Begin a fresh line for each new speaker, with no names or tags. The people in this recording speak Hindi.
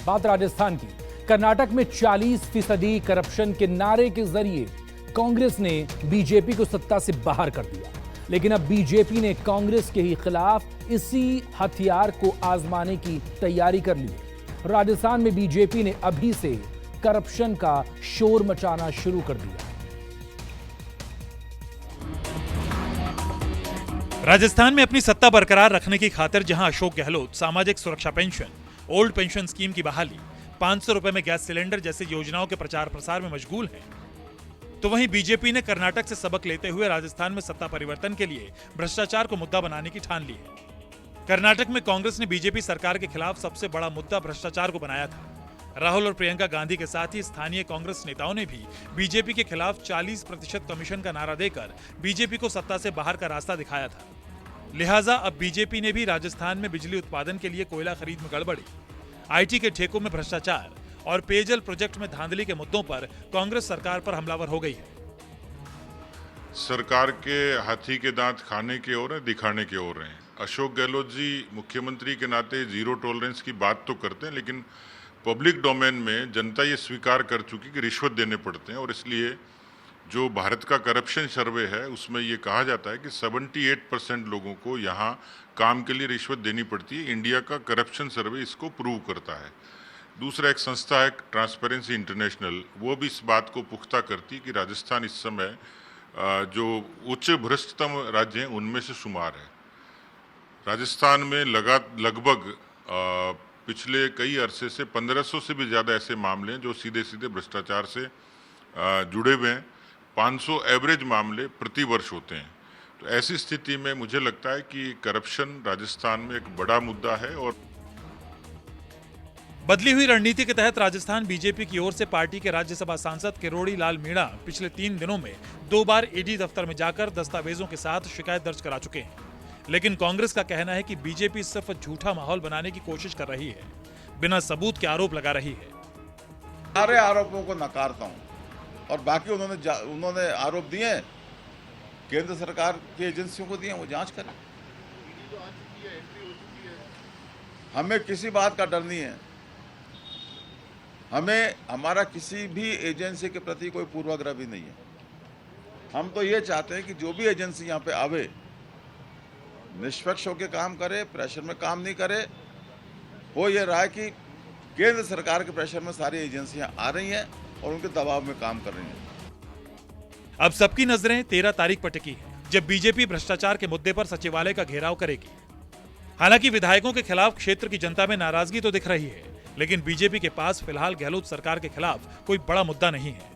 बात राजस्थान की। कर्नाटक में 40% करप्शन के नारे के जरिए कांग्रेस ने बीजेपी को सत्ता से बाहर कर दिया, लेकिन अब बीजेपी ने कांग्रेस के ही खिलाफ इसी हथियार को आजमाने की तैयारी कर ली है। राजस्थान में बीजेपी ने अभी से करप्शन का शोर मचाना शुरू कर दिया।
राजस्थान में अपनी सत्ता बरकरार रखने की खातिर जहां अशोक गहलोत सामाजिक सुरक्षा पेंशन, ओल्ड पेंशन स्कीम की बहाली, 500 रुपए में गैस सिलेंडर जैसी योजनाओं के प्रचार प्रसार में मशगूल हैं, तो वहीं बीजेपी ने कर्नाटक से सबक लेते हुए राजस्थान में सत्ता परिवर्तन के लिए भ्रष्टाचार को मुद्दा बनाने की ठान ली है। कर्नाटक में कांग्रेस ने बीजेपी सरकार के खिलाफ सबसे बड़ा मुद्दा भ्रष्टाचार को बनाया था। राहुल और प्रियंका गांधी के साथ ही स्थानीय कांग्रेस नेताओं ने भी बीजेपी के खिलाफ 40% कमीशन का नारा देकर बीजेपी को सत्ता से बाहर का रास्ता दिखाया था। लिहाजा अब बीजेपी ने भी राजस्थान में बिजली उत्पादन के लिए कोयला खरीद में गड़बड़ी, आईटी के ठेकों में भ्रष्टाचार और पेयजल प्रोजेक्ट में धांधली के मुद्दों पर कांग्रेस सरकार पर हमलावर हो गई है।
सरकार के हाथी के दांत खाने की ओर है, दिखाने की ओर हैं। अशोक गहलोत जी मुख्यमंत्री के नाते जीरो टॉलरेंस की बात तो करते हैं, लेकिन पब्लिक डोमेन में जनता ये स्वीकार कर चुकी कि रिश्वत देने पड़ते हैं, और इसलिए जो भारत का करप्शन सर्वे है उसमें ये कहा जाता है कि 78% लोगों को यहाँ काम के लिए रिश्वत देनी पड़ती है। इंडिया का करप्शन सर्वे इसको प्रूव करता है। दूसरा एक संस्था है ट्रांसपेरेंसी इंटरनेशनल, वो भी इस बात को पुख्ता करती है कि राजस्थान इस समय जो उच्च भ्रष्टतम राज्य हैं उनमें से शुमार है। राजस्थान में लगभग पिछले कई अरसे से 1500 से भी ज़्यादा ऐसे मामले हैं जो सीधे सीधे भ्रष्टाचार से जुड़े हुए हैं। 500 एवरेज मामले प्रति वर्ष होते हैं। तो ऐसी स्थिति में मुझे लगता है कि करप्शन राजस्थान में एक बड़ा मुद्दा है। और
बदली हुई रणनीति के तहत राजस्थान बीजेपी की ओर से पार्टी के राज्यसभा सांसद किरोड़ी लाल मीणा पिछले 3 दिनों में 2 बार ईडी दफ्तर में जाकर दस्तावेजों के साथ शिकायत दर्ज करा चुके हैं। लेकिन कांग्रेस का कहना है कि बीजेपी सिर्फ झूठा माहौल बनाने की कोशिश कर रही है, बिना सबूत के आरोप लगा रही है।
सारे आरोपों को नकारता हूं, और बाकी उन्होंने आरोप दिए केंद्र सरकार की एजेंसियों को दिए, वो जांच करें। हमें किसी बात का डर नहीं है। हमें हमारा किसी भी एजेंसी के प्रति कोई पूर्वाग्रह भी नहीं है। हम तो ये चाहते हैं कि जो भी एजेंसी यहाँ पे आवे निष्पक्ष होकर काम करे, प्रेशर में काम नहीं करे। हो ये रहा है कि केंद्र सरकार के प्रेशर में सारी एजेंसियां आ रही हैं और उनके दबाव में काम कर रही हैं।
अब सबकी नजरें 13 तारीख पर टिकी हैं, जब बीजेपी भ्रष्टाचार के मुद्दे पर सचिवालय का घेराव करेगी। हालांकि विधायकों के खिलाफ क्षेत्र की जनता में नाराजगी तो दिख रही है, लेकिन बीजेपी के पास फिलहाल गहलोत सरकार के खिलाफ कोई बड़ा मुद्दा नहीं है।